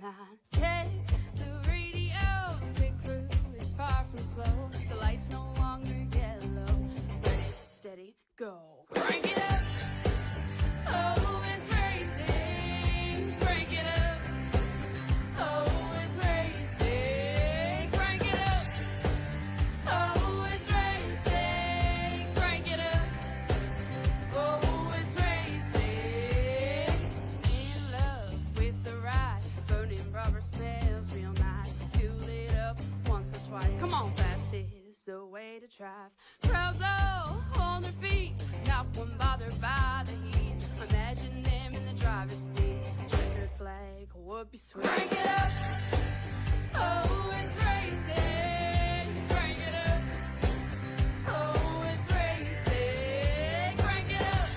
line. Check the radio, pit crew is far from slow. The lights no longer yellow. Ready, steady, go. Crank it up. Oh, it's racing. Crank it up. Oh, it's racing. Crank it up. Oh, it's racing. Crank it up. Oh, it's racing. In love with the ride. Burning rubber smells real nice. Fuel it up once or twice. Come on, fast is the way to drive. Crowds all on their feet. Not one bothered by the heat. Imagine them in the driver's seat. Checkered flag would be sweet. Crank it up. Oh, it's racing. Crank it up. Oh, it's racing. Crank it up.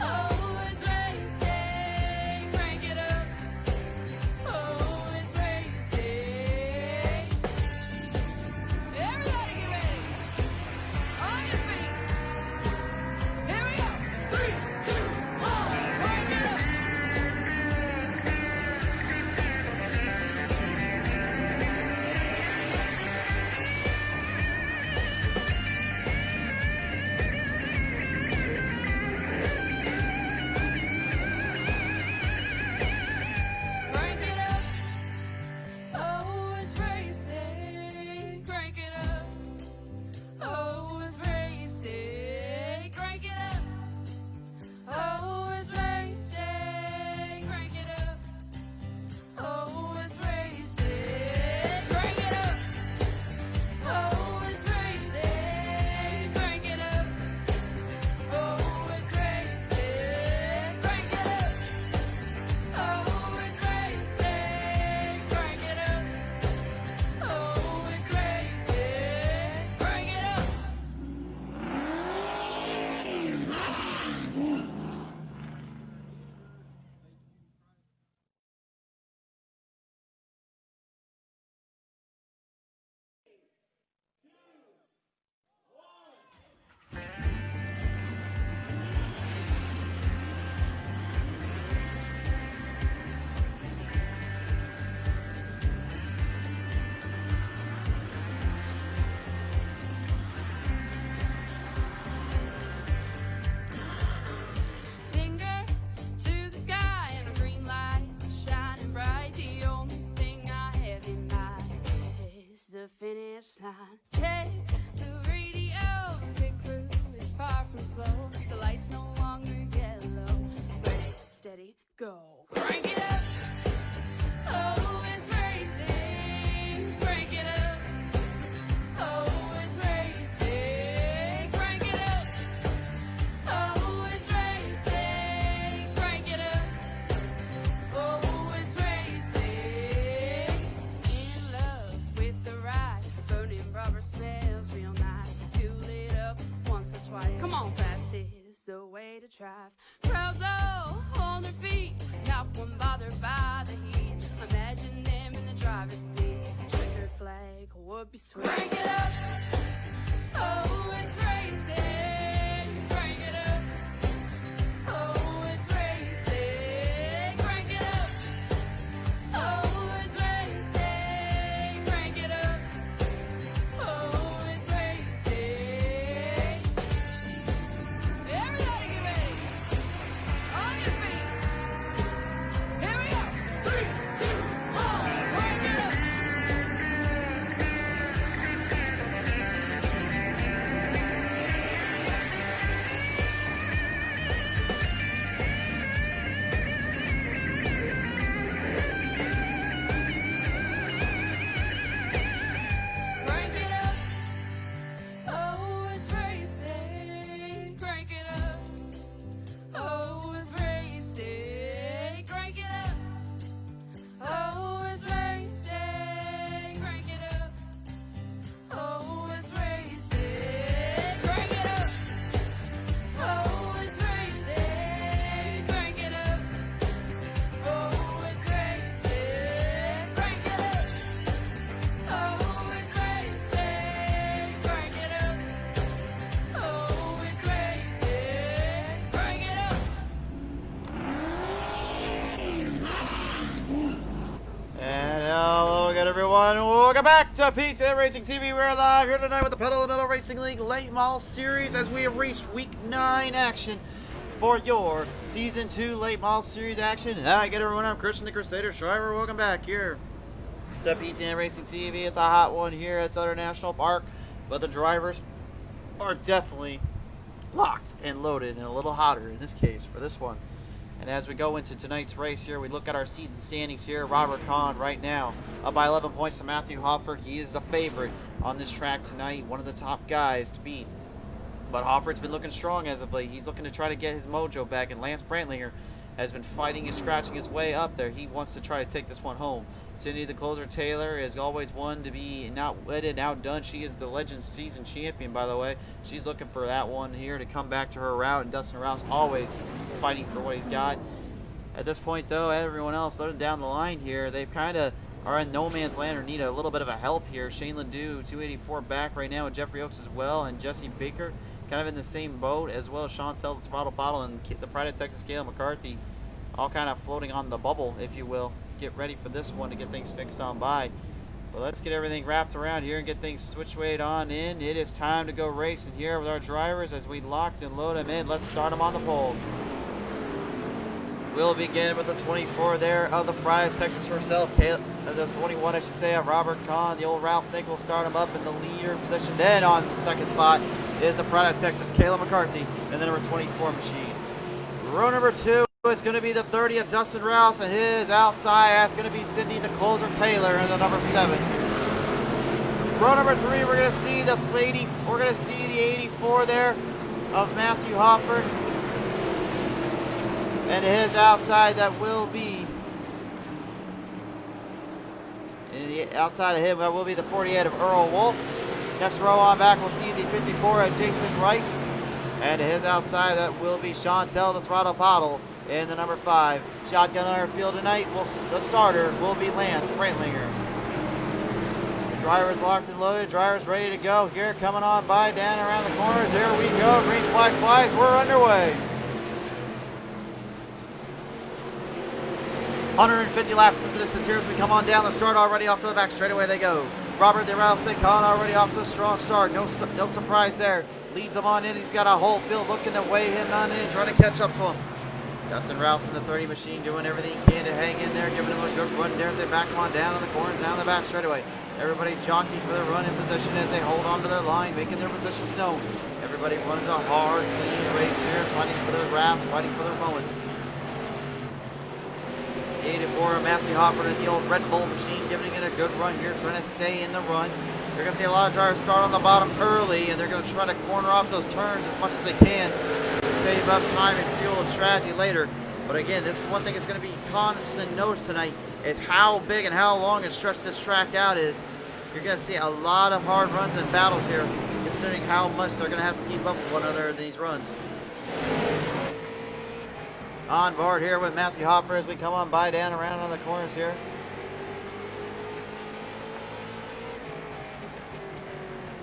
Oh, it's racing. Crank it up. Oh, it's racing. Everybody get ready. On your feet. Here we go. 3, 2, 1. Crank it up. Crank it up. Oh, it's racing. Crank it up. Oh, it's racing. Crank it up. Oh, it's racing. Crank it up. Oh, it's racing. Crank it up. Oh, it's racing. Crank it up. Oh, it's racing. Crank it up. Oh, it's racing. Crank it up. Oh, it's racing. Crank it up. Finger to the sky and a green light shining bright. The only thing I have in mind is the finish line. Check the radio, pit crew is far from slow. The lights no longer yellow. Ready, steady, go. Crank it up. Oh, it's racing. Crank it up. Oh, it's racing. Crank it up. Oh, it's racing. Crank it up. Oh, it's racing. In love with the ride. Burning rubber smells real nice. Fuel it up once or twice. Come on, fast is the way to drive. Crowds all on their feet. Not one bothered by the heat. Imagine them in the driver's seat. Checkered flag would be sweet. Crank it up. Oh, it's racing. Crank it up. Oh, it's racing. Crank it up. Oh, it's racing. Crank it up. Oh, it's racing. Everybody get ready. On your feet. Here we go. 3, 2, 1. Crank it up. to PTM Racing TV. We're live here tonight with the Pottlez Wrapz Racing League Late Model Series as we have reached Week 9 action for your Season 2 Late Model Series action. Hi, get everyone. I'm Christian the Crusader Shriver. Welcome back here to PTM Racing TV. It's a hot one here at Southern National Park, but the drivers are definitely locked and loaded and a little hotter in this case for this one. And as we go into tonight's race here, we look at our season standings here. Robert Kahn right now up by 11 points to Matthew Hoffert. He is the favorite on this track tonight, one of the top guys to beat. But Hoffert's been looking strong as of late. He's looking to try to get his mojo back, and Lance Brantlinger has been fighting and scratching his way up there. He wants to try to take this one home. Cindy the Closer Taylor is always one to be outwitted, outdone. She is the Legends season champion, by the way. She's looking for that one here to come back to her route, and Dustin Rowse always fighting for what he's got. At this point, though, everyone else down the line here, they've kind of are in no man's land or need a little bit of a help here. Shane Ledoux, 284 back right now, with Jeffrey Oaks as well, and Jesse Baker kind of in the same boat, as well as Chantel the Throttle Bottle and the Pride of Texas Gail McCarthy, all kind of floating on the bubble, if you will, to get ready for this one, to get things fixed on by. Well, let's get everything wrapped around here and get things switchwayed on in. It is time to go racing here with our drivers as we locked and load them in. Let's start them on the pole. We'll begin with the 24 there of the Pride of Texas herself, the 21 I should say, of Robert Kahn. The old Ralph Snake will start him up in the leader position. Then on the second spot is the Pride of Texas, Kayla McCarthy, and the number 24 machine. Row number 2, it's going to be the 30 of Dustin Rowse, and his outside, that's going to be Sydney the Closer Taylor, and the number 7. Row number 3, we're going to see the 84 there of Matthew Hoffert. And his outside, that will be, outside of him, that will be the 48 of Earl Wolf. Next row on back, we'll see the 54 of Jason Wright. And his outside, that will be Chantel the Throttle Bottle in the number 5. Shotgun on our field tonight, the starter will be Lance Brantlinger. Drivers locked and loaded, drivers ready to go. Here, coming on by, down around the corners. Here we go, green flag flies, we're underway. 150 laps into the distance here as we come on down the start, already off to the back. Straight away they go. Robert the Rattlesnake Kahn already off to a strong start. No surprise there. Leads him on in. He's got a whole field looking to weigh him on in, trying to catch up to him. Dustin Rowse in the 30 machine doing everything he can to hang in there, giving him a good run there as they back him on down in the corners, down the back straight away. Everybody jockeys for their run in position as they hold on to their line, making their positions known. Everybody runs a hard, clean race here, fighting for their wraps, fighting for their moments. 84 Matthew Hoffert in the old Red Bull machine, giving it a good run here, trying to stay in the run. You're going to see a lot of drivers start on the bottom early, and they're going to try to corner off those turns as much as they can to save up time and fuel and strategy later. But again, this is one thing that's going to be constant notice tonight, is how big and how long and stretched this track out is. You're going to see a lot of hard runs and battles here, considering how much they're going to have to keep up with one another in these runs. On board here with Matthew Hoffert as we come on by, down around on the corners here.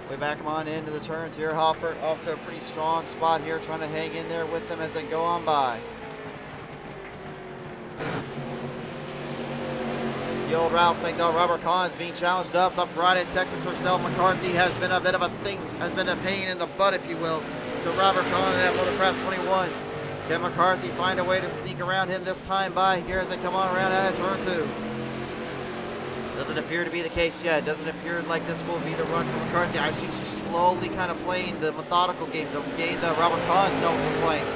We back him on into the turns here. Hoffert off to a pretty strong spot here, trying to hang in there with them as they go on by. The old rattlesnake dog Robert Kahn is being challenged up. The Pride in Texas herself, McCarthy, has been a bit of a thing, has been a pain in the butt, if you will, to Robert Kahn in that Motorcraft 21. Can McCarthy find a way to sneak around him this time by here as they come on around out of turn 2? Doesn't appear to be the case yet. Doesn't appear like this will be the run for McCarthy. I think she's slowly kind of playing the methodical game, the game that Robert Kahn's known for playing,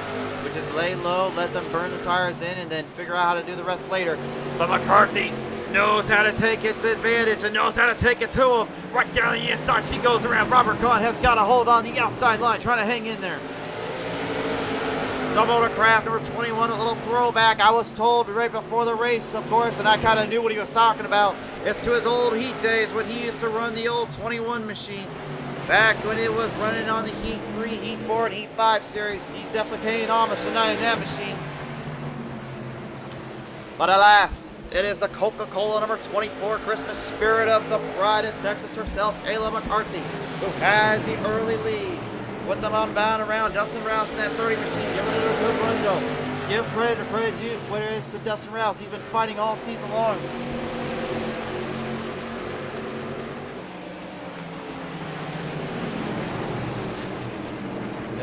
which is lay low, let them burn the tires in, and then figure out how to do the rest later. But McCarthy knows how to take its advantage and knows how to take it to him. Right down the inside she goes around. Robert Kahn has got a hold on the outside line, trying to hang in there. The Motorcraft number 21, a little throwback. I was told right before the race, of course, and I kind of knew what he was talking about. It's to his old heat days when he used to run the old 21 machine. Back when it was running on the Heat 3, Heat 4, and Heat 5 series. He's definitely paying homage tonight in that machine. But alas, it is the Coca-Cola number 24 Christmas spirit of the Pride in Texas herself, Kayla McCarthy, who has the early lead. With them unbound around, Dustin Rowse in that 30 machine, giving it a good run though. Give credit to credit due what it is to Dustin Rowse. He's been fighting all season long.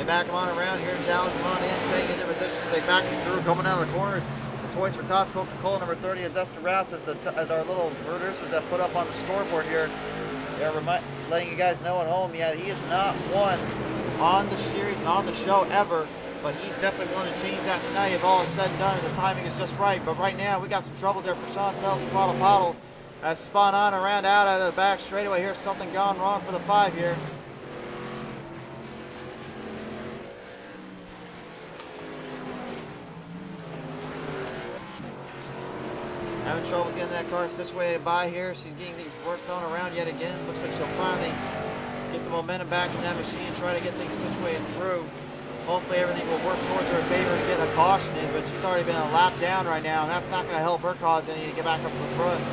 They back them on around here and challenge them on in, staying in their positions. They back them through, coming out of the corners. The Toys for Tots, Coca-Cola number 30, and Dustin Racz as our little producers that put up on the scoreboard here. They're letting you guys know at home, yeah, he is not won on the series and on the show ever, but he's definitely willing to change that tonight if all is said and done and the timing is just right. But right now, we got some troubles there for Sean Tell, Throttle Pottle. Spun on around out of the back straightaway here. Something gone wrong for the 5 here. Having troubles getting that car situated by here. She's getting things worked on around yet again. Looks like she'll finally get the momentum back in that machine and try to get things situated through. Hopefully everything will work towards her favor to get a caution in, but she's already been a lap down right now, and that's not going to help her cause any to get back up to the front.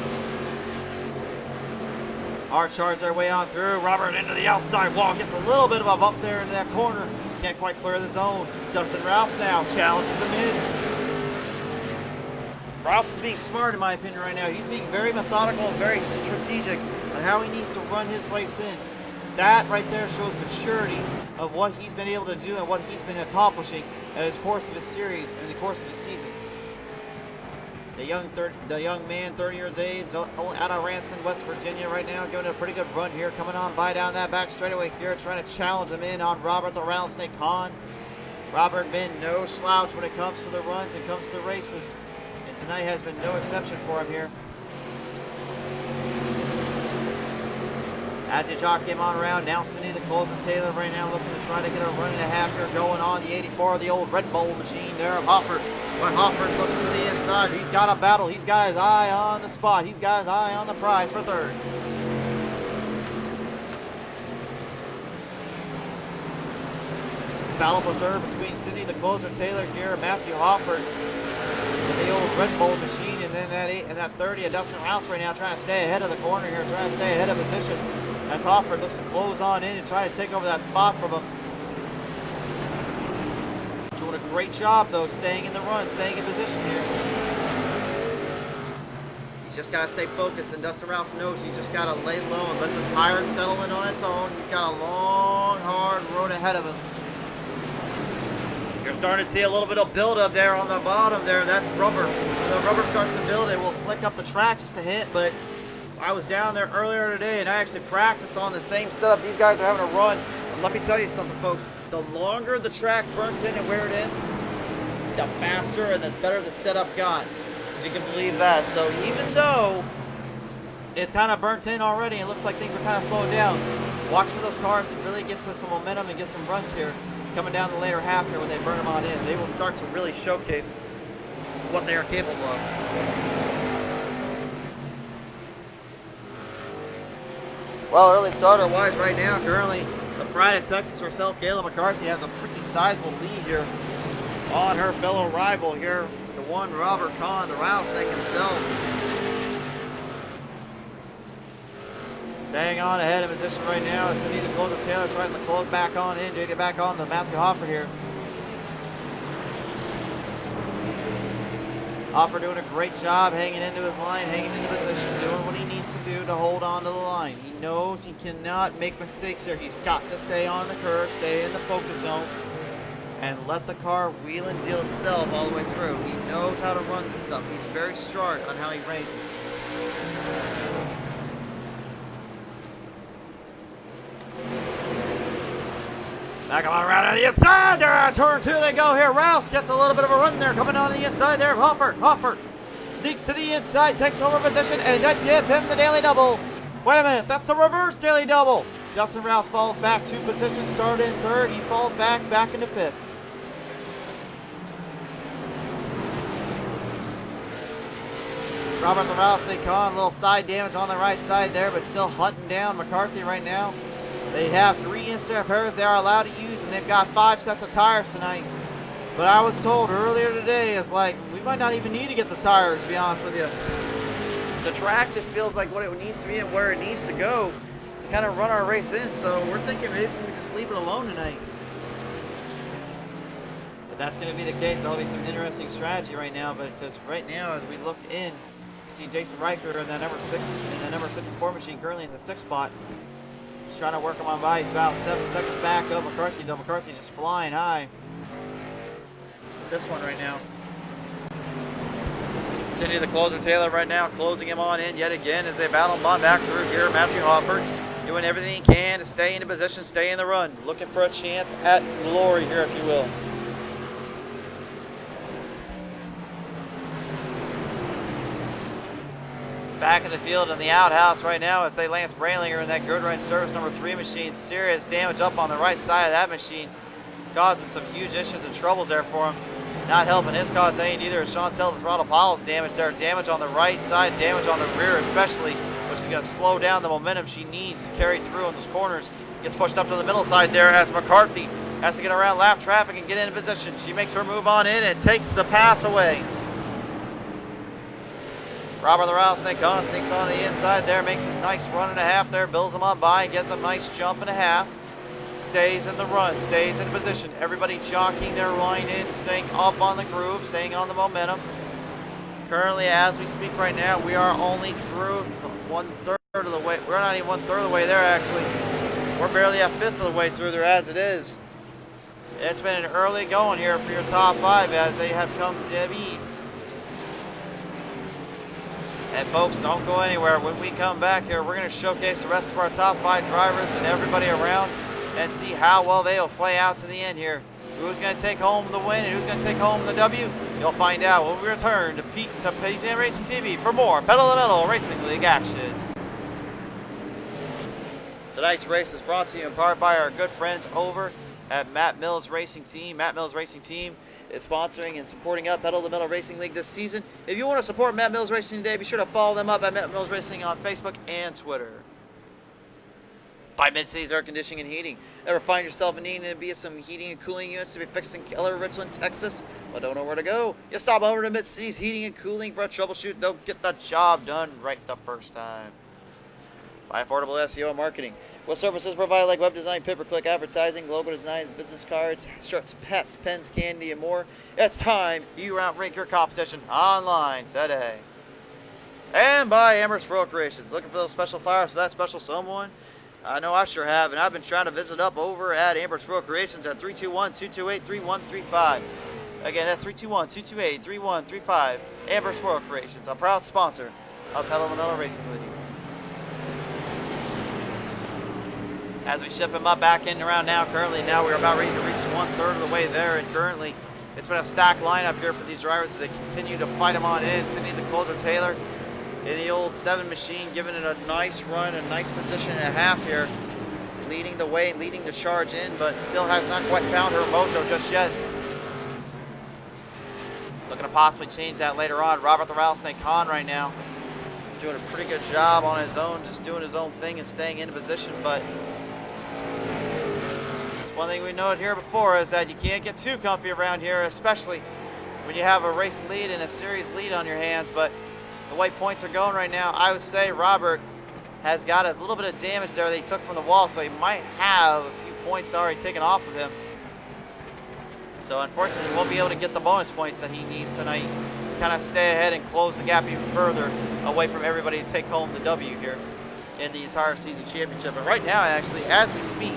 Hard charge their way on through. Robert into the outside wall. Gets a little bit of a bump there into that corner. Can't quite clear the zone. Dustin Racz now challenges him in. Racz is being smart in my opinion right now. He's being very methodical and very strategic on how he needs to run his race in. That right there shows maturity of what he's been able to do and what he's been accomplishing in his course of his series and the course of his season. The young man, 30 years of age, out of Ranson, West Virginia right now, giving it a pretty good run here, coming on by down that back straightaway here, trying to challenge him in on Robert the Rattlesnake Kahn. Robert been no slouch when it comes to the runs and comes to the races, and tonight has been no exception for him here. As the jock came on around, now Cindy the closing Taylor right now looking to try to get a run and a half here going on the 84, the old Red Bull machine there of Hofford. But Hofford looks to the inside. He's got a battle. He's got his eye on the spot. He's got his eye on the prize for third. Battle for third between Cindy the closer Taylor here, Matthew Hofford, and the old Red Bull machine, and then that 8 and that 30 of Dustin Racz right now trying to stay ahead of the corner here, trying to stay ahead of position. As Hofford looks to close on in and try to take over that spot from him. Doing a great job though, staying in the run, staying in position here. He's just got to stay focused, and Dustin Racz knows he's just got to lay low and let the tires settle in on its own. He's got a long, hard road ahead of him. You're starting to see a little bit of buildup there on the bottom there. That's rubber. When the rubber starts to build, it will slick up the track just a hit, but I was down there earlier today and I actually practiced on the same setup these guys are having to run. And let me tell you something, folks. The longer the track burnt in and wear it in, the faster and the better the setup got. If you can believe that. So even though it's kind of burnt in already and it looks like things are kind of slowing down, watch for those cars to really get to some momentum and get some runs here. Coming down the later half here when they burn them on in, they will start to really showcase what they are capable of. Well, early starter wise right now, currently the pride of Texas herself, Kayla McCarthy, has a pretty sizable lead here on her fellow rival here, the one Robert Kahn, the rattlesnake himself. Staying on ahead of position right now is Cindy the closer Taylor trying to close back on in to get back on to Matthew Hofford here. Hofford doing a great job hanging into his line, hanging into position, doing what he needs to do to hold on to the line. He knows he cannot make mistakes here. He's got to stay on the curve, stay in the focus zone, and let the car wheel and deal itself all the way through. He knows how to run this stuff. He's very smart on how he races. Back on around on the inside. They're on turn 2. They go here. Rouse gets a little bit of a run there. Coming on the inside there. Hofford sneaks to the inside, takes over position, and that gives him the daily double. Wait a minute. That's the reverse daily double. Dustin Racz falls back 2 positions. Started in 3rd. He falls back into 5th. Robert the Rattlesnake Kahn, a little side damage on the right side there, but still hunting down McCarthy right now. They have 3 in-step pairs they are allowed to use, and they've got 5 sets of tires tonight. But I was told earlier today, it's like, we might not even need to get the tires, to be honest with you. The track just feels like what it needs to be and where it needs to go to kind of run our race in, so we're thinking maybe we just leave it alone tonight. But that's going to be the case. That'll be some interesting strategy right now, but because right now, as we look in, you see Jason Reifer in that number 6, in the number 54 machine, currently in the 6th spot. Just trying to work him on by. He's about 7 seconds back of McCarthy, though. McCarthy's just flying high. This one right now. Cindy, the closer, Taylor, right now, closing him on in yet again as they battle him on back through here. Matthew Hopper doing everything he can to stay in position, stay in the run. Looking for a chance at glory here, if you will. Back in the field in the outhouse right now as they Lance Brandlinger in that good run service number 3 machine. Serious damage up on the right side of that machine, causing some huge issues and troubles there for him. Not helping his cause any either. Chantel, the throttle piles damage there. Damage on the right side, damage on the rear especially, which is going to slow down the momentum she needs to carry through in those corners. Gets pushed up to the middle side there as McCarthy has to get around lap traffic and get in position. She makes her move on in and takes the pass away. Robert the Rattlesnake Gun sneaks on the inside there, makes his nice run and a half there, builds him on by, gets a nice jump and a half. Stays in the run, stays in position. Everybody jockeying their line in, staying up on the groove, staying on the momentum. Currently, as we speak right now, we are only through 1/3 of the way. We're not even 1/3 of the way there, actually. We're barely a 5th of the way through there as it is. It's been an early going here for your top 5 as they have come to be. And folks, don't go anywhere. When we come back here, we're going to showcase the rest of our top 5 drivers and everybody around and see how well they'll play out to the end here. Who's going to take home the win and who's going to take home the W? You'll find out when we return to PTM Racing TV for more Pedal to the Metal Racing League action. Tonight's race is brought to you in part by our good friends over at Matt Mills Racing Team. Matt Mills Racing Team is sponsoring and supporting up Pedal to the Metal Racing League this season. If you want to support Matt Mills Racing today, be sure to follow them up at Matt Mills Racing on Facebook and Twitter. By Mid-Cities Air Conditioning and Heating. Ever find yourself in needing to be some heating and cooling units to be fixed in Keller, Richland, Texas, but don't know where to go? You stop over to Mid-Cities Heating and Cooling for a troubleshoot. They'll get the job done right the first time. By Affordable SEO and Marketing. With services provided like web design, pay-per-click advertising, logo designs, business cards, shirts, pets, pens, candy, and more. It's time you outrank your competition online today. And by Amherst Floral Creations. Looking for those special flowers for that special someone? I know I sure have, and I've been trying to visit up over at Amherst Floral Creations at 321-228-3135. Again, that's 321-228-3135. Amherst Floral Creations, a proud sponsor of Pedal to the Metal Racing League. As we ship him up back in and around now, currently now we're about ready to reach 1/3 of the way there, and currently it's been a stacked lineup here for these drivers as they continue to fight them on in. Cindy the closer, Taylor in the old 7 machine, giving it a nice run, a nice position and a half here, leading the way, leading the charge in, but still has not quite found her mojo just yet. Looking to possibly change that later on. Robert the Rattlesnake Khan right now doing a pretty good job on his own, just doing his own thing and staying in position, but one thing we noted here before is that you can't get too comfy around here, especially when you have a race lead and a series lead on your hands. But the way points are going right now, I would say Robert has got a little bit of damage there that he took from the wall, so he might have a few points already taken off of him. So unfortunately, he won't be able to get the bonus points that he needs tonight. Kind of stay ahead and close the gap even further away from everybody to take home the W here in the entire season championship. And right now, actually, as we speak,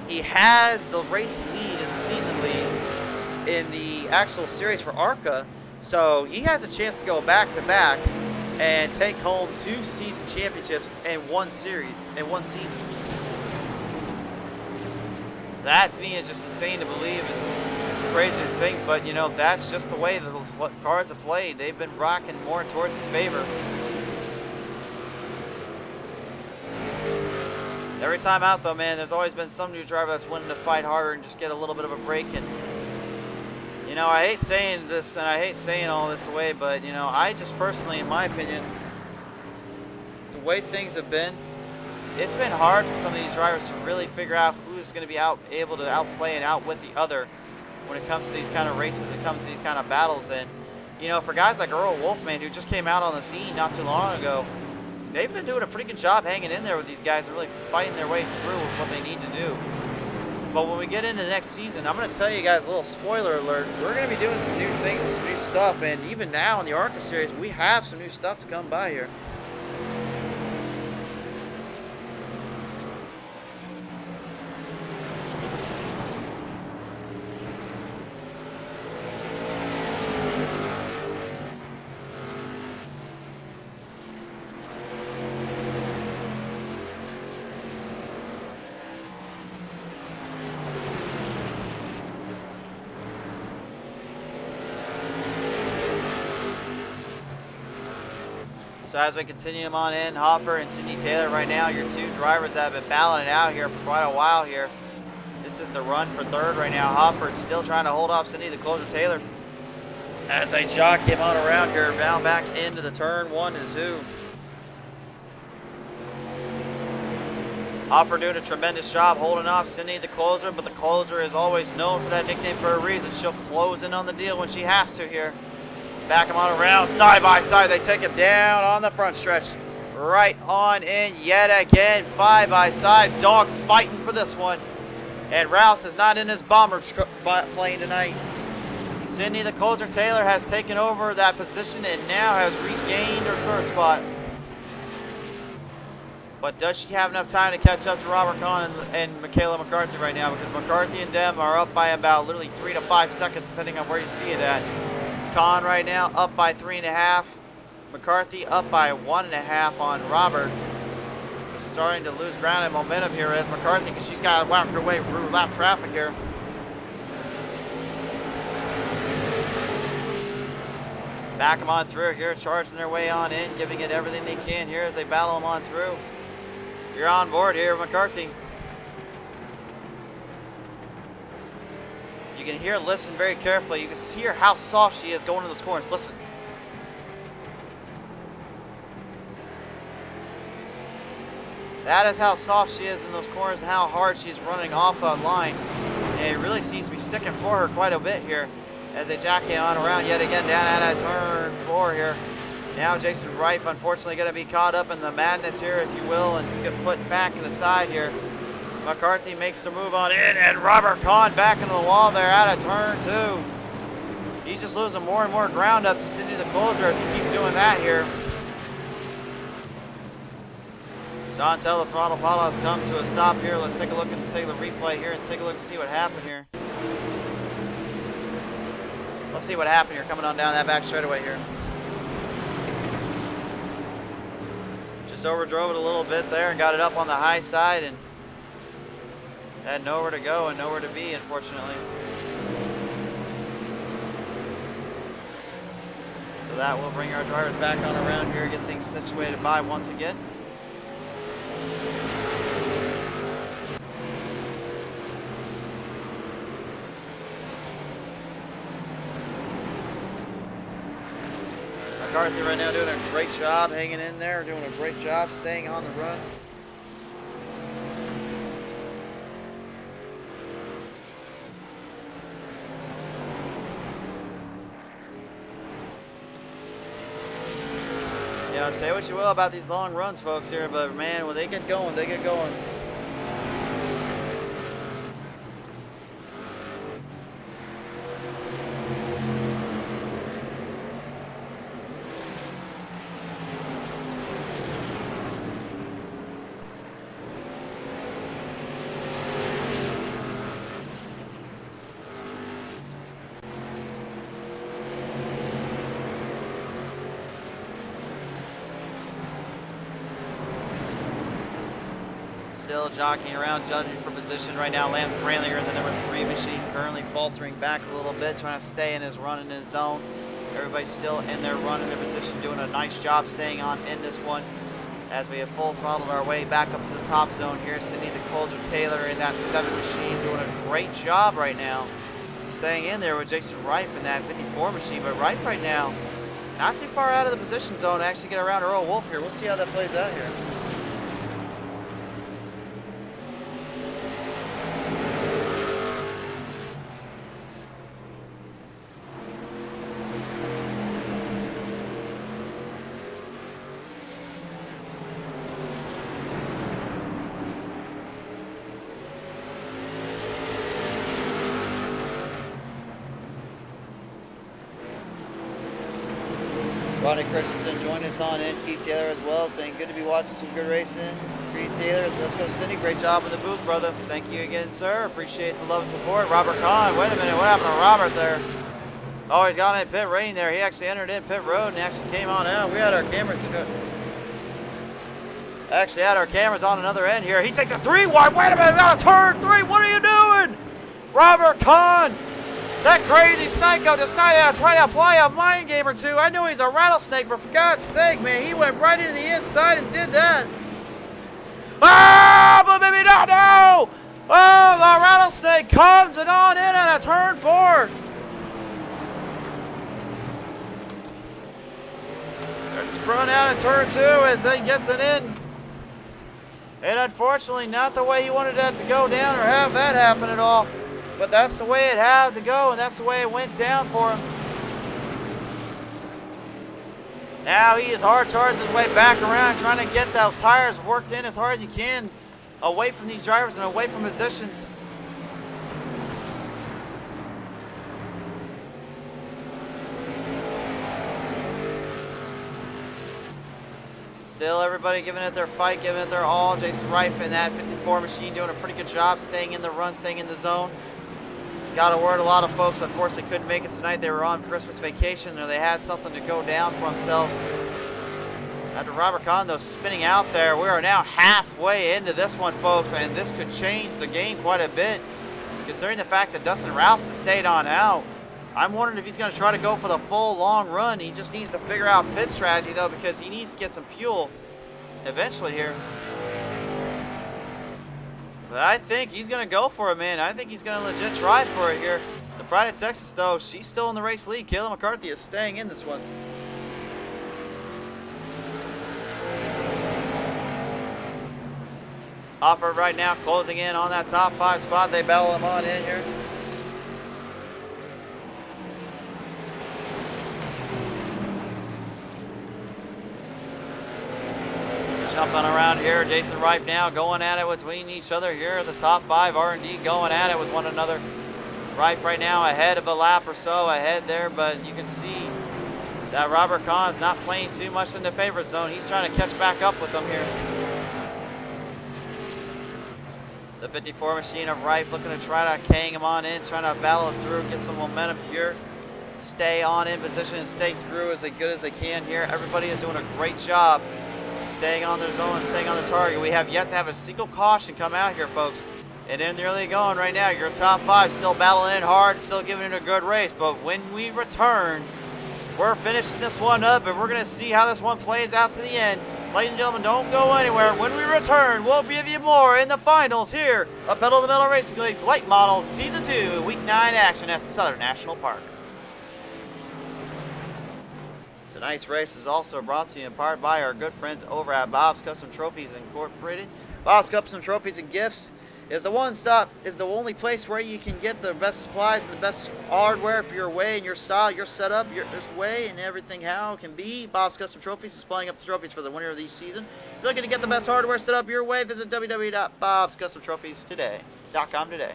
he has the race lead in the season lead in the actual series for ARCA, so he has a chance to go back-to-back and take home 2 season championships in 1 series, in 1 season. That, to me, is just insane to believe and crazy to think, but, you know, that's just the way the cards have played. They've been rocking more towards his favor. Every time out, though, man, there's always been some new driver that's willing to fight harder and just get a little bit of a break. And, you know, I hate saying this and I hate saying all this away, but, you know, I just personally, in my opinion, the way things have been, it's been hard for some of these drivers to really figure out who's going to be able to outplay and outwit the other when it comes to these kind of races, it comes to these kind of battles. And, you know, for guys like Earl Wolfman, who just came out on the scene not too long ago, they've been doing a pretty good job hanging in there with these guys and really fighting their way through with what they need to do. But when we get into the next season, I'm going to tell you guys a little spoiler alert. We're going to be doing some new things and some new stuff. And even now in the ARCA series, we have some new stuff to come by here. So as we continue them on in, Hopper and Sydney Taylor right now, your two drivers that have been battling it out here for quite a while here. This is the run for third right now. Hopper still trying to hold off Sydney, the closer Taylor. As they jock him on around here, bound back into the turn 1 and 2. Hopper doing a tremendous job holding off Sydney, the closer, but the closer is always known for that nickname for a reason. She'll close in on the deal when she has to here. Back him on around, side by side. They take him down on the front stretch. Right on in yet again, 5 by side. Dog fighting for this one. And Ralph is not in his bomber plane tonight. Sydney, the closer Taylor, has taken over that position and now has regained her third spot. But does she have enough time to catch up to Robert Kahn and Michaela McCarthy right now? Because McCarthy and them are up by about literally 3 to 5 seconds, depending on where you see it at. Kahn right now up by 3.5. McCarthy up by 1.5 on Robert. Starting to lose ground and momentum here as McCarthy, because she's got to whack her way through lap traffic here. Back them on through here, charging their way on in, giving it everything they can here as they battle them on through. You're on board here, McCarthy. You can hear, listen very carefully. You can hear how soft she is going to those corners. Listen. That is how soft she is in those corners and how hard she's running off that line. And it really seems to be sticking for her quite a bit here as they jack him on around yet again down at turn 4 here. Now Jason Reif unfortunately going to be caught up in the madness here, if you will, and get put back in the side here. McCarthy makes the move on in, and Robert Kahn back into the wall there out of turn 2. He's just losing more and more ground up to Sydney the closer if he keeps doing that here. Chantel, the throttle bottle has come to a stop here. Let's take a look and take the replay here and take a look and see what happened here. Let's see what happened here coming on down that back straightaway here. Just overdrove it a little bit there and got it up on the high side and had nowhere to go and nowhere to be, unfortunately. So that will bring our drivers back on around here, get things situated by once again. McCarthy right now doing a great job hanging in there, doing a great job staying on the run. Yeah, say what you will about these long runs, folks, here, but man, when they get going, they get going. Still jockeying around, judging for position right now. Lance Brandlinger, the number 3 machine, currently faltering back a little bit, trying to stay in his run in his zone. Everybody's still in their run in their position, doing a nice job staying on in this one. As we have full throttled our way back up to the top zone here. Sydney the closer Taylor in that 7 machine, doing a great job right now, staying in there with Jason Reif in that 54 machine. But Reif right now is not too far out of the position zone to actually get around Earl Wolf here. We'll see how that plays out here. Ronnie Christensen joined us on in. Keith Taylor as well, saying good to be watching some good racing. Keith Taylor, let's go Cindy. Great job in the booth, brother. Thank you again, sir. Appreciate the love and support. Robert Kahn, wait a minute, what happened to Robert there? Oh, he's got in pit rain there. He actually entered in pit road and actually came on out. We had our cameras on another end here. He takes a 3 wide. Wait a minute, got a turn 3. What are you doing? Robert Kahn That crazy psycho decided to try to apply a mind game or two. I knew he's a rattlesnake, but for God's sake, man, he went right into the inside and did that. Ah, but maybe not, no! Oh, the rattlesnake comes and on in at a turn 4. It's run out of turn 2 as he gets it in. And unfortunately, not the way he wanted that to go down or have that happen at all. But that's the way it had to go, and that's the way it went down for him. Now he is hard charging his way back around, trying to get those tires worked in as hard as he can, away from these drivers and away from positions. Still everybody giving it their fight, giving it their all. Jason Wrapz and that 54 machine doing a pretty good job staying in the run, staying in the zone. Got a word, a lot of folks unfortunately couldn't make it tonight. They were on Christmas vacation or they had something to go down for themselves. After Robert Condo's spinning out there, we are now halfway into this one, folks, and this could change the game quite a bit, considering the fact that Dustin Ralphs has stayed on out. I'm wondering if he's going to try to go for the full long run. He just needs to figure out pit strategy, though, because he needs to get some fuel eventually here. But I think he's going to go for it, man. I think he's going to legit try for it here. The Pride of Texas, though, she's still in the race lead. Kayla McCarthy is staying in this one. Offer right now, closing in on that top 5 spot. They battle him on in here. Jumping around here, Jason Wrapz now going at it between each other here. The top 5 R&D going at it with one another. Wrapz right now ahead of a lap or so ahead there, but you can see that Robert Kahn's not playing too much in the favorite zone. He's trying to catch back up with them here. The 54 machine of Wrapz looking to try to hang him on in, trying to battle it through, get some momentum here. Stay on in position and stay through as good as they can here. Everybody is doing a great job staying on their zone and staying on the target. We have yet to have a single caution come out here, folks. And in the early going right now, your top 5 still battling in hard, still giving it a good race. But when we return, we're finishing this one up, and we're going to see how this one plays out to the end. Ladies and gentlemen, don't go anywhere. When we return, we'll give you more in the finals here of Pedal to the Metal Racing League's Late Models Season 2, Week 9 action at Southern National Park. Tonight's race is also brought to you in part by our good friends over at Bob's Custom Trophies Incorporated. Bob's Custom Trophies and Gifts is the only place where you can get the best supplies and the best hardware for your way and your style, your setup, your way, and everything how it can be. Bob's Custom Trophies is supplying up the trophies for the winner of the season. If you're looking to get the best hardware set up your way, visit www.bobscustomtrophies.com today.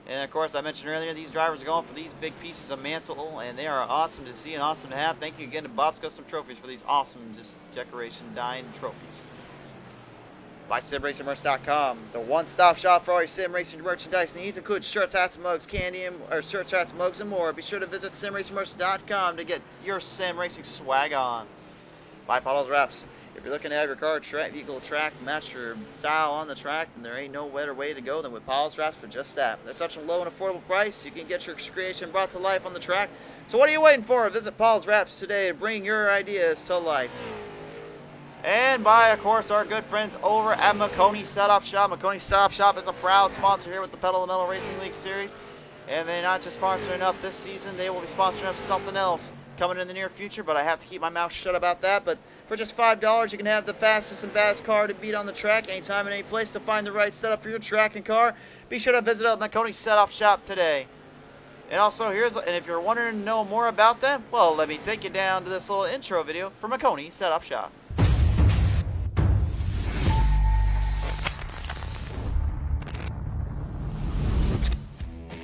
And of course, I mentioned earlier, these drivers are going for these big pieces of mantle, and they are awesome to see and awesome to have. Thank you again to Bob's Custom Trophies for these awesome decoration dying trophies. By SimRacingMerch.com, the one-stop shop for all your sim racing merchandise needs, includes shirts, hats, mugs, candy, shirts, hats, mugs, and more. Be sure to visit SimRacingMerch.com to get your sim racing swag on. By Pottlez Wrapz. If you're looking to have your car vehicle track match your style on the track, then there ain't no better way to go than with Pottlez Wrapz for just that. At such a low and affordable price, you can get your creation brought to life on the track. So what are you waiting for? Visit Pottlez Wrapz today to bring your ideas to life. And by, of course, our good friends over at Maconi Setup Shop. Maconi Setup Shop is a proud sponsor here with the Pedal to the Metal Racing League Series. And they're not just sponsoring up this season, they will be sponsoring up something else coming in the near future, but I have to keep my mouth shut about that. But for just $5, you can have the fastest and baddest car to beat on the track anytime and any place. To find the right setup for your track and car, be sure to visit Maconi Setup Shop today. And also, and if you're wondering to know more about them, well, let me take you down to this little intro video for Maconi Setup Shop.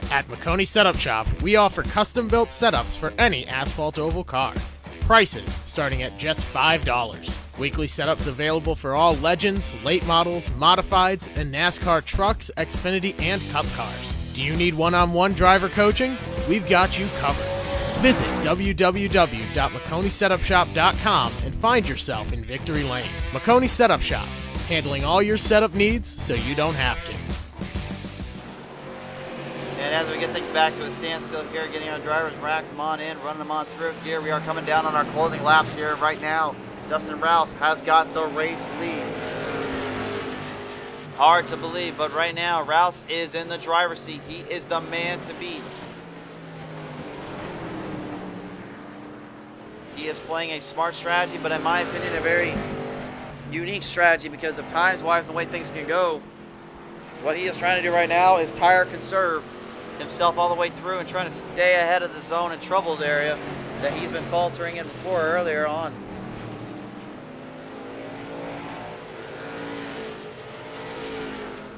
At Maconi Setup Shop, we offer custom-built setups for any asphalt oval car. Prices starting at just $5. Weekly setups available for all Legends, late models, modifieds, and NASCAR trucks, Xfinity, and Cup cars. Do you need one-on-one driver coaching? We've got you covered. Visit www.maconisetupshop.com and find yourself in Victory Lane. Maconi Setup Shop, handling all your setup needs so you don't have to. And as we get things back to a standstill here, getting our drivers racked them on in, running them on through here, we are coming down on our closing laps here right now. Dustin Racz has got the race lead. Hard to believe, but right now Racz is in the driver's seat. He is the man to beat. He is playing a smart strategy, but in my opinion, a very unique strategy because of times-wise and the way things can go. What he is trying to do right now is tire conserve himself all the way through and trying to stay ahead of the zone and troubled area that he's been faltering in before earlier on.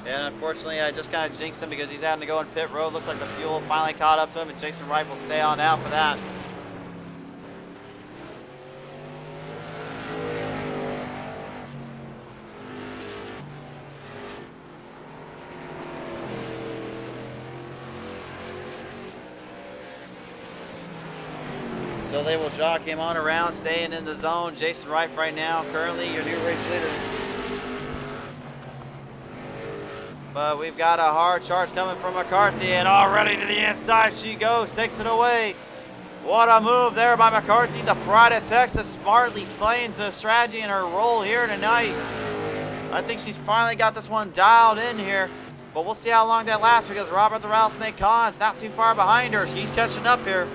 And unfortunately, I just kind of jinxed him because he's having to go in pit road. Looks like the fuel finally caught up to him, and Jason Wright will stay on out for that. So they will jock him on around, staying in the zone. Jason Wright right now, currently your new race leader. But we've got a hard charge coming from McCarthy, and already to the inside she goes, takes it away. What a move there by McCarthy. The Pride of Texas smartly playing the strategy in her role here tonight. I think she's finally got this one dialed in here, but we'll see how long that lasts because Robert the Rattlesnake Khan's not too far behind her. She's catching up here.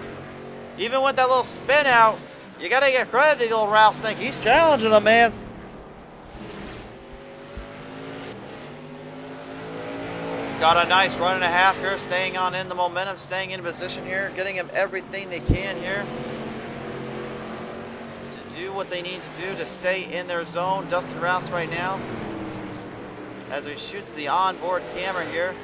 Even with that little spin out, you got to give credit to the little Rattlesnake. He's challenging him, man. Got a nice run and a half here, staying on in the momentum, staying in position here, getting him everything they can here to do what they need to do to stay in their zone. Dustin Racz right now, as we shoot to the onboard camera here.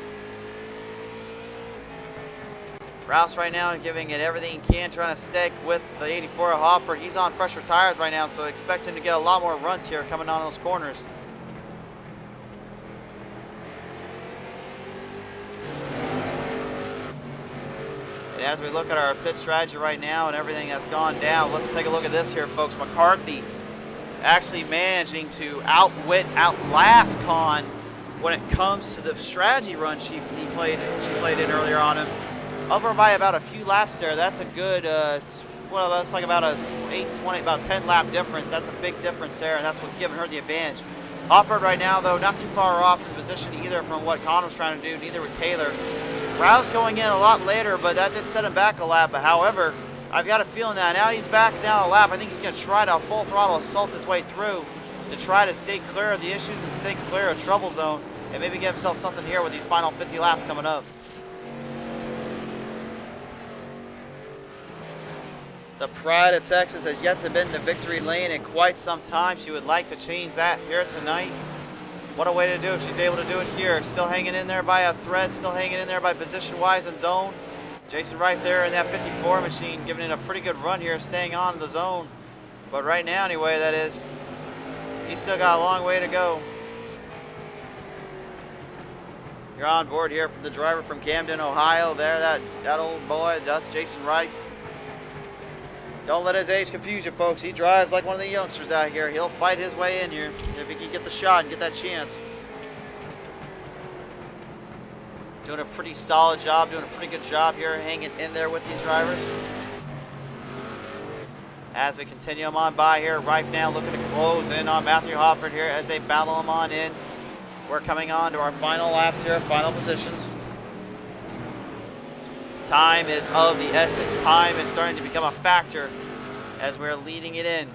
Racz right now giving it everything he can, trying to stick with the 84 Hoffer. He's on fresher tires right now, so expect him to get a lot more runs here coming on those corners. And as we look at our pit strategy right now and everything that's gone down, let's take a look at this here, folks. McCarthy actually managing to outlast Khan when it comes to the strategy run she played in earlier on him. Over by about a few laps there. That's a good, well, that's like about a 10 lap difference. That's a big difference there, and that's what's giving her the advantage. Offroad right now, though, not too far off in position either from what Con was trying to do, neither with Taylor. Racz going in a lot later, but that did set him back a lap. But however, I've got a feeling that now he's back down a lap. I think he's going to try to full throttle assault his way through to try to stay clear of the issues and stay clear of trouble zone and maybe give himself something here with these final 50 laps coming up. The Pride of Texas has yet to been to victory lane in quite some time. She would like to change that here tonight. What a way to do it. She's able to do it here. Still hanging in there by a thread. Still hanging in there by position-wise and zone. Jason right there in that 54 machine, giving it a pretty good run here, staying on the zone. But right now, anyway, that is, he's still got a long way to go. You're on board here from the driver from Camden, Ohio. There, that old boy, that's Jason Wright. Don't let his age confuse you, folks. He drives like one of the youngsters out here. He'll fight his way in here if he can get the shot and get that chance. Doing a pretty solid job, doing a pretty good job here, hanging in there with these drivers. As we continue them on by here, right now looking to close in on Matthew Hofford here as they battle him on in. We're coming on to our final laps here, final positions. Time is of the essence. Time is starting to become a factor as we're leading it in.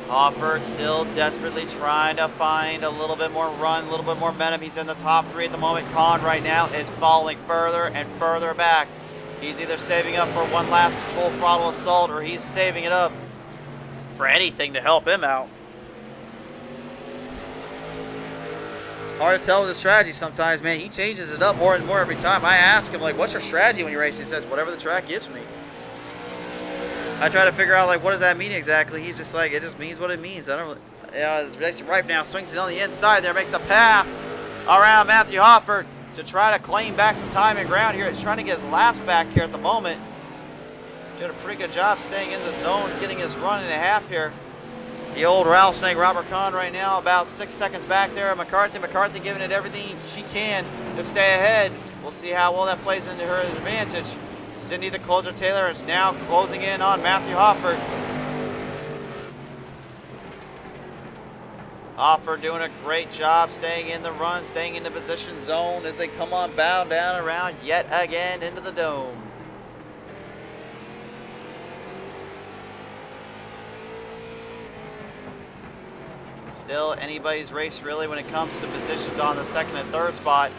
Hofford still desperately trying to find a little bit more run, a little bit more momentum. He's in the top three at the moment. Con right now is falling further and further back. He's either saving up for one last full throttle assault or he's saving it up for anything to help him out. Hard to tell with the strategy sometimes, man. He changes it up more and more every time. I ask him, like, what's your strategy when you race? He says, whatever the track gives me. I try to figure out, like, what does that mean exactly? He's just like, it just means what it means. I don't really, Jason Wright now swings it on the inside there, makes a pass around Matthew Hofford to try to claim back some time and ground here. He's trying to get his laps back here at the moment. Doing a pretty good job staying in the zone, getting his run and a half here. The old rattlesnake Robert Kahn right now about 6 seconds back there. McCarthy giving it everything she can to stay ahead. We'll see how well that plays into her advantage. Cindy the Closer Taylor is now closing in on Matthew Hofford. Hofford doing a great job staying in the run, staying in the position zone as they come on bound down around yet again into the dome. Still anybody's race really when it comes to positions on the second and third spot.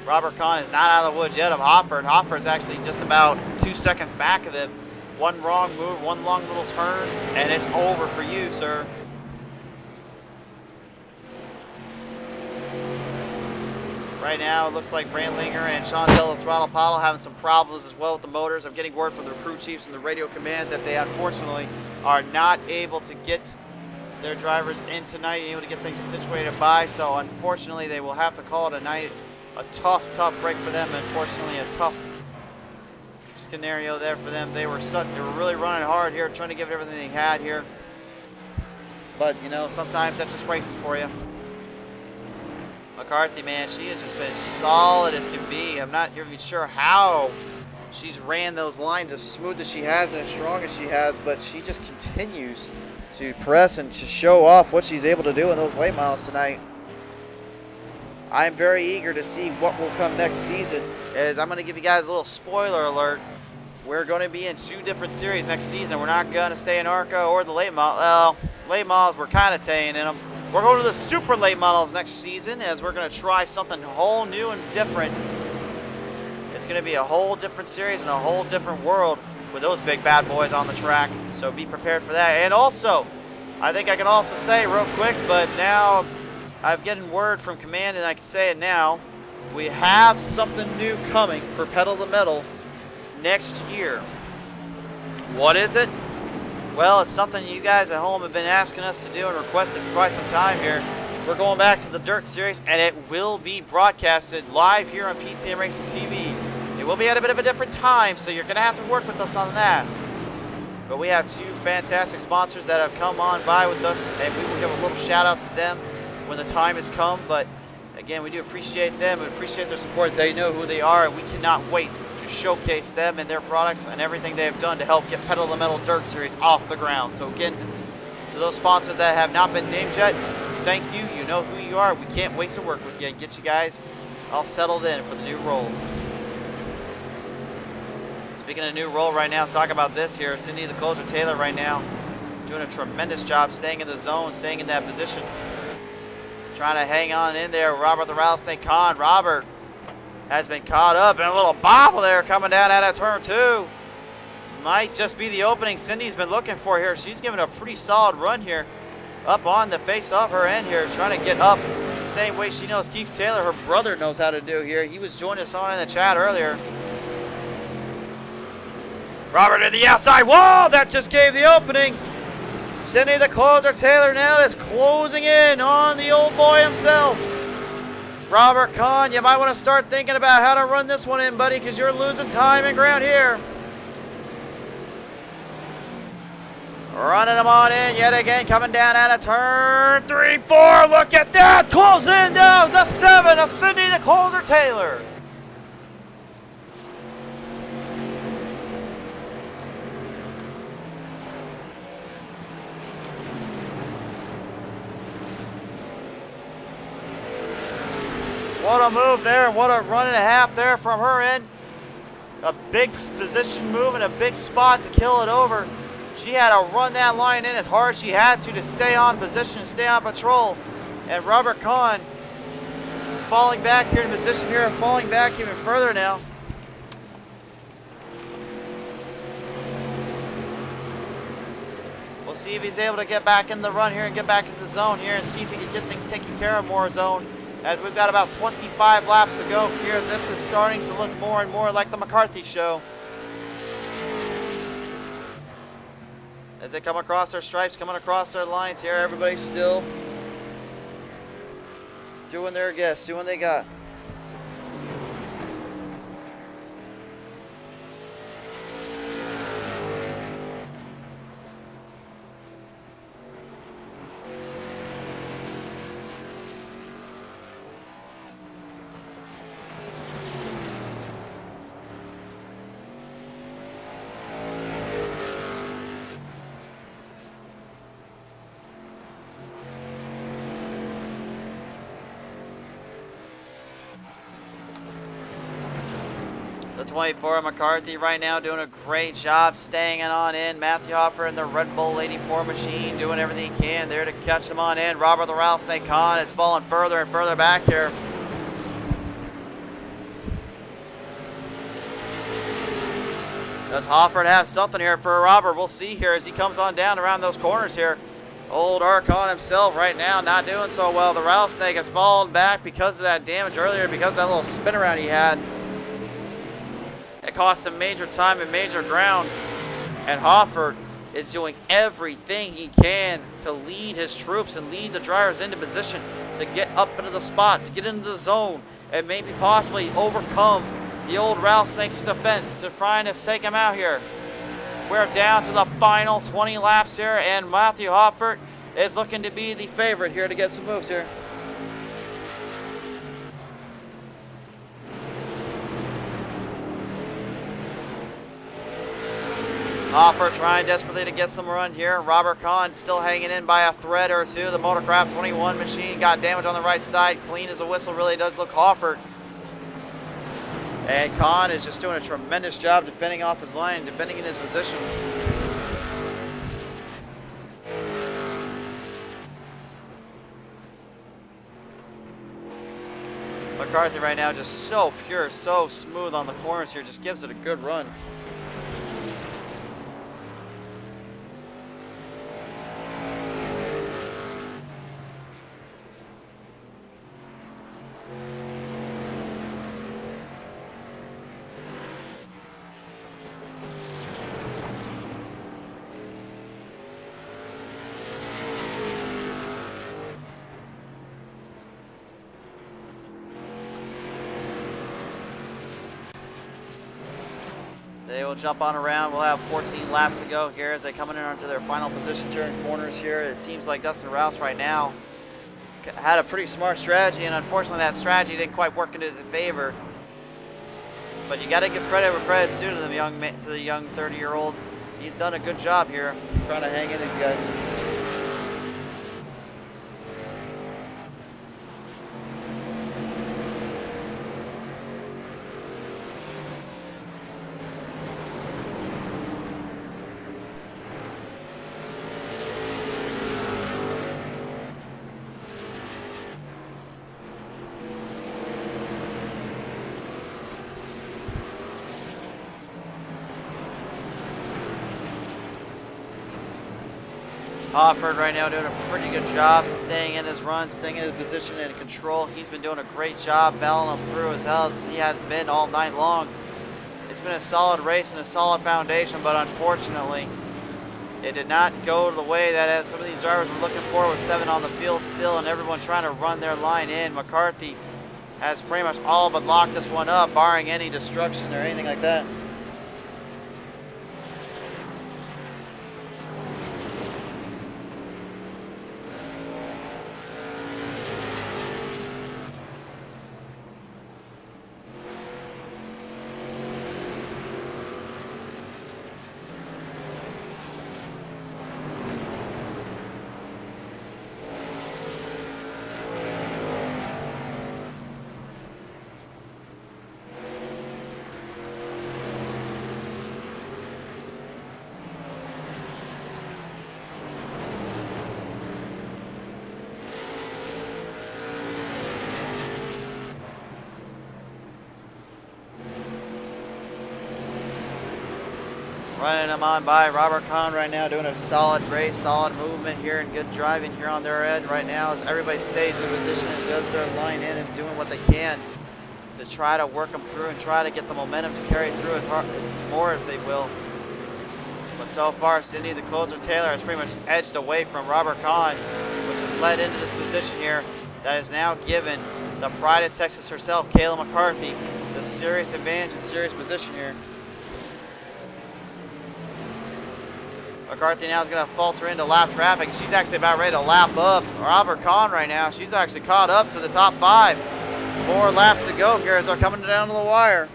Robert Kahn is not out of the woods yet of Hofford. Hofford's actually just about 2 seconds back of him. One wrong move, one long little turn, and it's over for you, sir. Right now, it looks like Brandlinger and Chantel Throttle Pottle having some problems as well with the motors. I'm getting word from the crew chiefs and the radio command that they unfortunately are not able to get their drivers in tonight, able to get things situated by. So unfortunately, they will have to call it a night. A tough break for them. Unfortunately, a tough scenario there for them. They were really running hard here, trying to give it everything they had here. But you know, sometimes that's just racing for you. McCarthy, man, she has just been solid as can be. I'm not even sure how she's ran those lines as smooth as she has and as strong as she has, but she just continues to press and to show off what she's able to do in those late miles tonight. I'm very eager to see what will come next season, as I'm going to give you guys a little spoiler alert. We're going to be in 2 different series next season. We're not going to stay in ARCA or the late models. Well, late models we're kind of staying in them. We're going to the super late models next season, as we're going to try something whole new and different. It's going to be a whole different series and a whole different world with those big bad boys on the track. So be prepared for that. And also, I think I can also say real quick, but now I've gotten word from command and I can say it now. We have something new coming for Pedal the Metal next year. What is it? Well, it's something you guys at home have been asking us to do and requested for quite some time here. We're going back to the Dirt Series, and it will be broadcasted live here on PTM Racing TV. It will be at a bit of a different time, so you're going to have to work with us on that. But we have 2 fantastic sponsors that have come on by with us, and we will give a little shout out to them when the time has come. But again, we do appreciate them and appreciate their support. They know who they are, and we cannot wait to showcase them and their products and everything they have done to help get Pedal the Metal Dirt Series off the ground. So again, to those sponsors that have not been named yet, thank you. You know who you are. We can't wait to work with you and get you guys all settled in for the new role. Speaking of new role right now, talk about this here. Cindy the Closer Taylor right now doing a tremendous job staying in the zone, staying in that position. Trying to hang on in there. Robert the Rattlesnake Kahn. Robert has been caught up in a little bobble there coming down out of turn 2. Might just be the opening Cindy's been looking for here. She's giving a pretty solid run here. Up on the face of her end here, trying to get up the same way she knows Keith Taylor, her brother, knows how to do here. He was joining us on in the chat earlier. Robert to the outside wall. That just gave the opening. Cindy the Closer Taylor now is closing in on the old boy himself. Robert Kahn, you might want to start thinking about how to run this one in, buddy, because you're losing time and ground here. Running them on in yet again, coming down out of turn 3, 4. Look at that. Closing down the 7 of Cindy the Closer Taylor. What a move there. What a run and a half there from her end. A big position move and a big spot to kill it over. She had to run that line in as hard as she had to stay on position and stay on patrol. And Robert Kahn is falling back here in position here and falling back even further now. We'll see if he's able to get back in the run here and get back in the zone here and see if he can get things taken care of more zone. As we've got about 25 laps to go here, this is starting to look more and more like the McCarthy show. As they come across their stripes, coming across their lines here, everybody's still doing their guess, doing what they got. The 24 McCarthy right now doing a great job staying on in. Matthew Hoffer and the Red Bull Lady Pour machine doing everything he can there to catch him on in. Robert the Rattlesnake Khan is falling further and further back here. Does Hofford have something here for Robert? We'll see here as he comes on down around those corners here. Old Archon himself right now not doing so well. The Rattlesnake has fallen back because of that damage earlier, because of that little spin around he had. It cost him major time and major ground. And Hofford is doing everything he can to lead his troops and lead the drivers into position to get up into the spot, to get into the zone, and maybe possibly overcome the old Rattlesnake's defense to try and take him out here. We're down to the final 20 laps here, and Matthew Hoffert is looking to be the favorite here to get some moves here. Hoffer trying desperately to get some run here. Robert Kahn still hanging in by a thread or two. The Motorcraft 21 machine got damage on the right side. Clean as a whistle really does look Hoffert. And Kahn is just doing a tremendous job defending off his line, defending in his position. McCarthy right now just so pure, so smooth on the corners here, just gives it a good run. They will jump on around. We'll have 14 laps to go here as they come in onto their final position, turn corners here. It seems like Dustin Rouse right now had a pretty smart strategy, and unfortunately that strategy didn't quite work in his favor. But you got to give credit where credit's due to the young 30-year-old. He's done a good job here trying to hang in these guys. Hofford right now doing a pretty good job staying in his run, staying in his position and control. He's been doing a great job battling them through as hell as he has been all night long. It's been a solid race and a solid foundation, but unfortunately, it did not go the way that some of these drivers were looking for, with 7 on the field still and everyone trying to run their line in. McCarthy has pretty much all but locked this one up, barring any destruction or anything like that. Running them on by Robert Kahn right now, doing a solid race, solid movement here, and good driving here on their end right now as everybody stays in position and does their line in and doing what they can to try to work them through and try to get the momentum to carry through as hard, more if they will. But so far, Cindy, the closer Taylor, has pretty much edged away from Robert Kahn, which has led into this position here that is now given the pride of Texas herself, Kayla McCarthy, the serious advantage and serious position here. McCarthy now is going to falter into lap traffic. She's actually about ready to lap up Robert Kahn right now. She's actually caught up to the top 5. 4 laps to go here as they're coming down to the wire.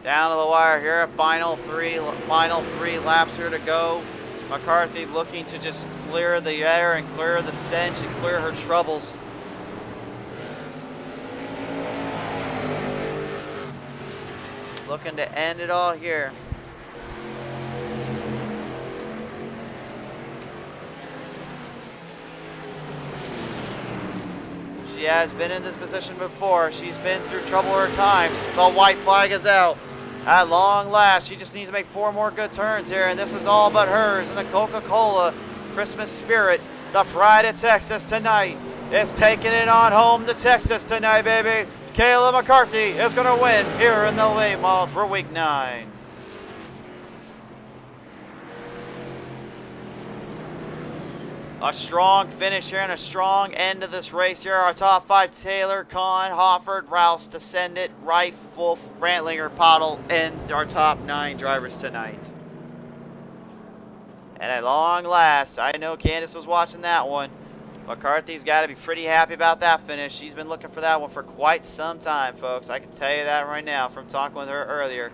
Down to the wire here. Final three laps here to go. McCarthy looking to just clear the air and clear the stench and clear her troubles. Looking to end it all here. She has been in this position before. She's been through troubler times. The white flag is out. At long last, she just needs to make 4 more good turns here, and this is all but hers. And the Coca-Cola Christmas spirit, the pride of Texas tonight, is taking it on home to Texas tonight, baby. Kayla McCarthy is going to win here in the late model for week 9. A strong finish here and a strong end of this race here. Our top 5, Taylor, Kahn, Hofford, Rouse, Descendant, Reif, Wolf, Brantlinger, Pottle, and our top 9 drivers tonight. And at long last, I know Candace was watching that one. McCarthy's got to be pretty happy about that finish. She's been looking for that one for quite some time, folks. I can tell you that right now from talking with her earlier.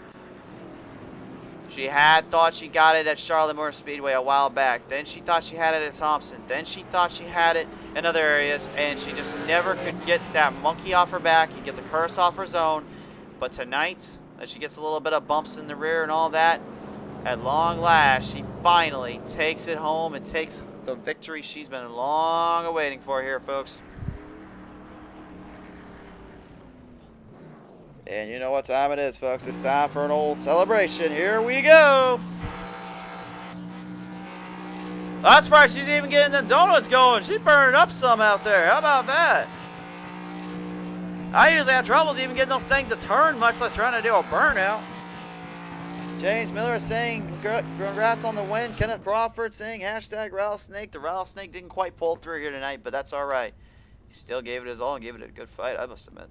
She had thought she got it at Charlotte Moore Speedway a while back. Then she thought she had it at Thompson. Then she thought she had it in other areas. And she just never could get that monkey off her back and get the curse off her zone. But tonight, as she gets a little bit of bumps in the rear and all that, at long last, she finally takes it home and takes the victory she's been long awaiting for here, folks. And you know what time it is, folks. It's time for an old celebration. Here we go. That's right. She's even getting the donuts going. She's burning up some out there. How about that? I usually have troubles even getting those things to turn, much less trying to do a burnout. James Miller is saying, congrats on the win. Kenneth Crawford saying, hashtag rattlesnake. The rattlesnake didn't quite pull through here tonight, but that's all right. He still gave it his all and gave it a good fight, I must admit.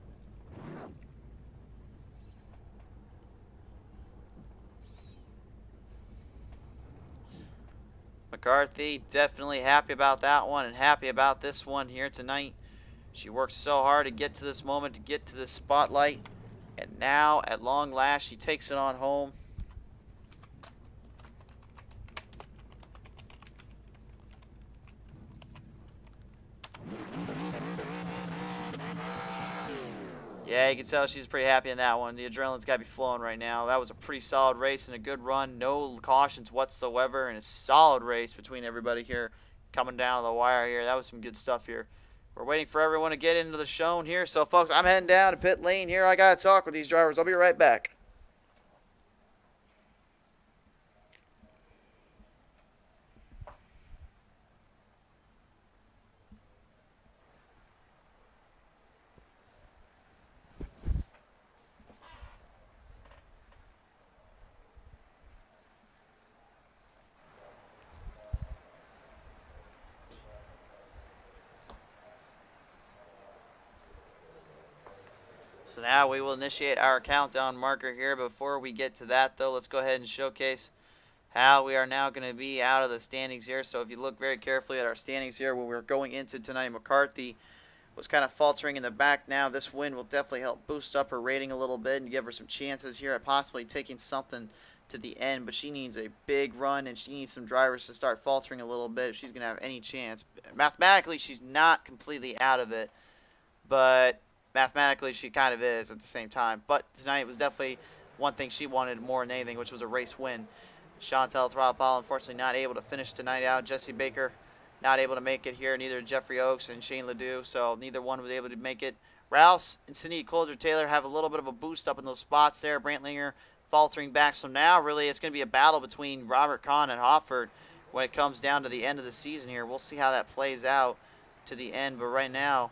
McCarthy definitely happy about that one and happy about this one here tonight. She worked so hard to get to this moment, to get to this spotlight. And now, at long last, she takes it on home. Yeah, you can tell she's pretty happy in that one. The adrenaline's got to be flowing right now. That was a pretty solid race and a good run. No cautions whatsoever, and a solid race between everybody here coming down to the wire here. That was some good stuff here. We're waiting for everyone to get into the show here. So, folks, I'm heading down to pit lane here. I got to talk with these drivers. I'll be right back. So now we will initiate our countdown marker here. Before we get to that, though, let's go ahead and showcase how we are now going to be out of the standings here. So if you look very carefully at our standings here, when we're going into tonight, McCarthy was kind of faltering in the back. Now this win will definitely help boost up her rating a little bit and give her some chances here at possibly taking something to the end. But she needs a big run, and she needs some drivers to start faltering a little bit if she's going to have any chance. Mathematically, she's not completely out of it, but mathematically, she kind of is at the same time. But tonight was definitely one thing she wanted more than anything, which was a race win. Chantel Thrapal, unfortunately, not able to finish tonight out. Jesse Baker, not able to make it here. Neither Jeffrey Oakes and Shane Ledoux, so neither one was able to make it. Rouse and Cindy Closer-Taylor have a little bit of a boost up in those spots there. Brantlinger faltering back. So now, really, it's going to be a battle between Robert Kahn and Hofford when it comes down to the end of the season here. We'll see how that plays out to the end. But right now,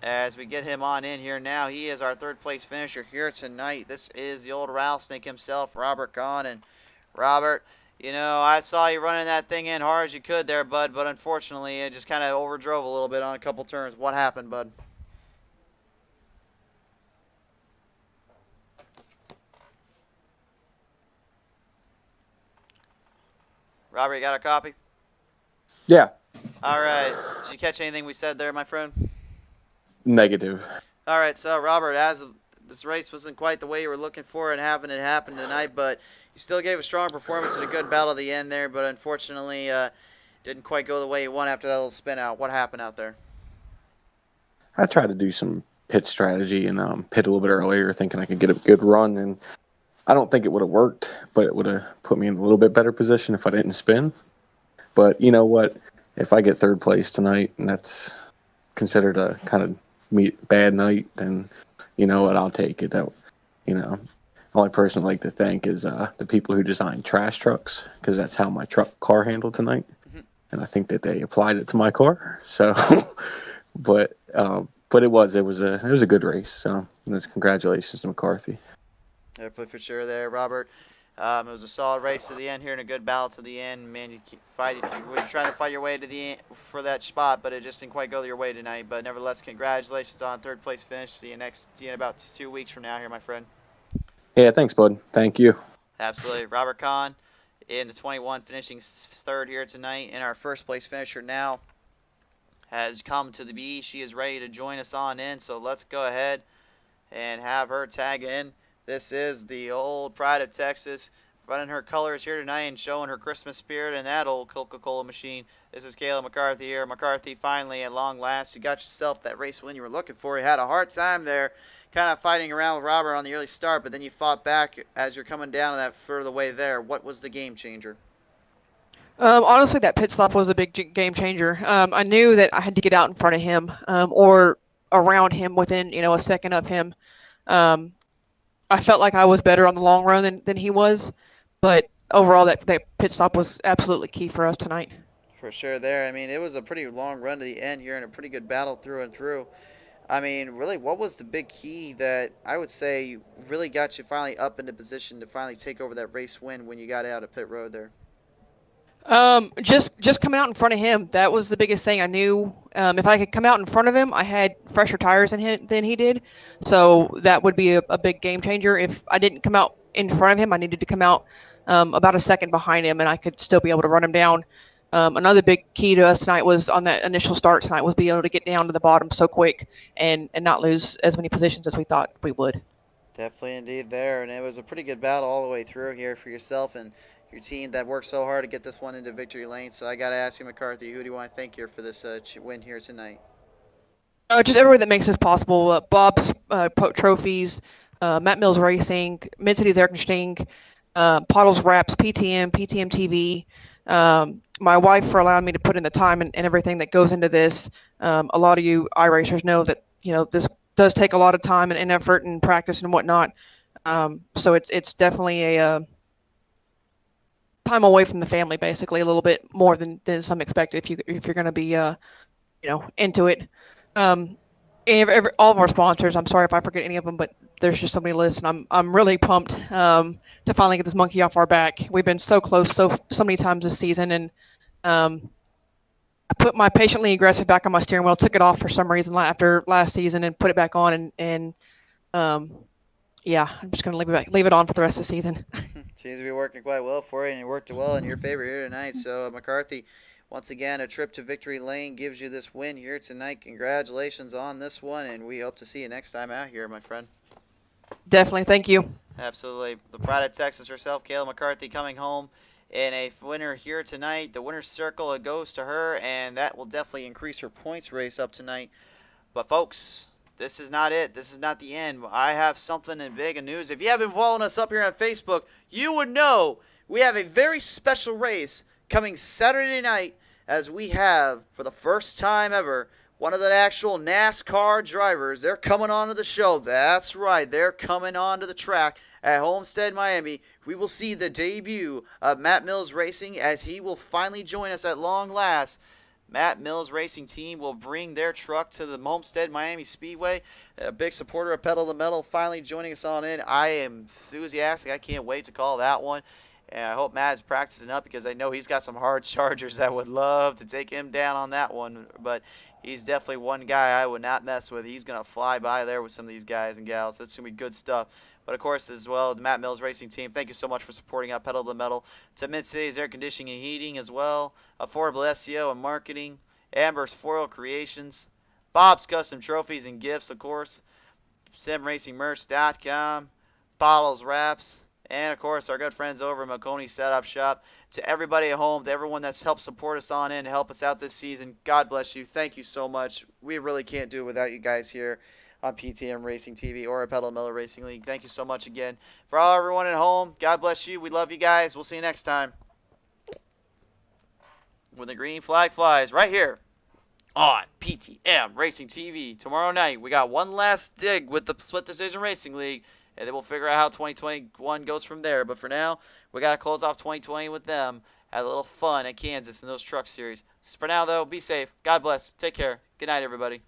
as we get him on in here now, he is our third place finisher here tonight. This is the old rattlesnake himself, Robert Kahn. And Robert, you know, I saw you running that thing in hard as you could there, bud, but unfortunately it just kind of overdrove a little bit on a couple turns. What happened, bud? Robert, you got a copy? Yeah. All right. Did you catch anything we said there, my friend? Negative. All right, so Robert, as this race wasn't quite the way you were looking for and having it happen tonight, but you still gave a strong performance and a good battle at the end there, but unfortunately didn't quite go the way you want after that little spin out. What happened out there? I tried to do some pit strategy and pit a little bit earlier, thinking I could get a good run, and I don't think it would have worked, but it would have put me in a little bit better position if I didn't spin. But you know what? If I get third place tonight, and that's considered a kind of bad night, then you know what? I'll take it. That, the only person I'd like to thank is the people who designed trash trucks, because that's how my car handled tonight, and I think that they applied it to my car. So, but it was a good race. So, congratulations to McCarthy. Definitely for sure there, Robert. It was a solid race to the end here and a good battle to the end. Man, you keep fighting. You were trying to fight your way to the end for that spot, but it just didn't quite go your way tonight. But nevertheless, congratulations on third place finish. See you in about 2 weeks from now here, my friend. Yeah, thanks, bud. Thank you. Absolutely. Robert Kahn in the 21, finishing third here tonight. And our first place finisher now has come to the B. She is ready to join us on in. So let's go ahead and have her tag in. This is the old Pride of Texas, running her colors here tonight and showing her Christmas spirit in that old Coca-Cola machine. This is Kayla McCarthy here. McCarthy, finally, at long last, you got yourself that race win you were looking for. You had a hard time there, kind of fighting around with Robert on the early start, but then you fought back as you're coming down that further way there. What was the game changer? Honestly, that pit stop was a big game changer. I knew that I had to get out in front of him or around him within, a second of him. I felt like I was better on the long run than he was, but overall that pit stop was absolutely key for us tonight. For sure there. I mean, it was a pretty long run to the end here and a pretty good battle through and through. I mean, really, what was the big key that I would say really got you finally up into position to finally take over that race win when you got out of pit road there? Just coming out in front of him. That was the biggest thing. I knew if I could come out in front of him, I had fresher tires than he did. So that would be a big game changer. If I didn't come out in front of him, I needed to come out about a second behind him, and I could still be able to run him down. Another big key to us tonight was on that initial start tonight was being able to get down to the bottom so quick and not lose as many positions as we thought we would. Definitely indeed there, and it was a pretty good battle all the way through here for yourself and your team that worked so hard to get this one into victory lane. So I got to ask you, McCarthy, who do you want to thank here for this win here tonight? Just everyone that makes this possible. Bob's Trophies, Matt Mills Racing, Mid-Cities Air Conditioning, Pottlez Wrapz, PTM TV, my wife for allowing me to put in the time and everything that goes into this. A lot of you iRacers know that this does take a lot of time and effort and practice and whatnot. So it's definitely a time away from the family, basically a little bit more than some expect if you're going to be into it. And all of our sponsors, I'm sorry if I forget any of them, but there's just so many lists, and I'm really pumped to finally get this monkey off our back. We've been so close so many times this season, and I put my patiently aggressive back on my steering wheel, took it off for some reason after last season, and put it back on, and yeah, I'm just going to leave it on for the rest of the season. Seems to be working quite well for you, and it worked well in your favor here tonight. So, McCarthy, once again, a trip to victory lane gives you this win here tonight. Congratulations on this one, and we hope to see you next time out here, my friend. Definitely. Thank you. Absolutely. The Pride of Texas herself, Kayla McCarthy, coming home in a winner here tonight. The winner's circle, it goes to her, and that will definitely increase her points race up tonight. But, folks, this is not it. This is not the end. I have something big in news. If you haven't followed us up here on Facebook, you would know we have a very special race coming Saturday night, as we have, for the first time ever, one of the actual NASCAR drivers. They're coming onto the show. That's right. They're coming onto the track at Homestead, Miami. We will see the debut of Matt Mills Racing as he will finally join us at long last. Matt Mills Racing Team will bring their truck to the Homestead Miami Speedway. A big supporter of Pedal to the Metal finally joining us on in. I am enthusiastic. I can't wait to call that one. And I hope Matt is practicing up because I know he's got some hard chargers that would love to take him down on that one. But he's definitely one guy I would not mess with. He's going to fly by there with some of these guys and gals. That's going to be good stuff. But, of course, as well, the Matt Mills Racing Team, thank you so much for supporting out Pedal to the Metal. To Mid-Cities Air Conditioning and Heating as well. Affordable SEO and Marketing. Amber's Floral Creations. Bob's Custom Trophies and Gifts, of course. simracingmerch.com, Pottlez Wrapz, and of course our good friends over at Maconi Setup Shop. To everybody at home, to everyone that's helped support us on in to help us out this season, God bless you. Thank you so much. We really can't do it without you guys here on PTM Racing TV or at Pottlez Miller Racing League. Thank you so much again. For all everyone at home, God bless you. We love you guys. We'll see you next time when the green flag flies right here on PTM Racing TV. Tomorrow night, we got one last dig with the Split Decision Racing League, and then we'll figure out how 2021 goes from there. But for now, we got to close off 2020 with them. Had a little fun at Kansas in those truck series. For now, though, be safe. God bless. Take care. Good night, everybody.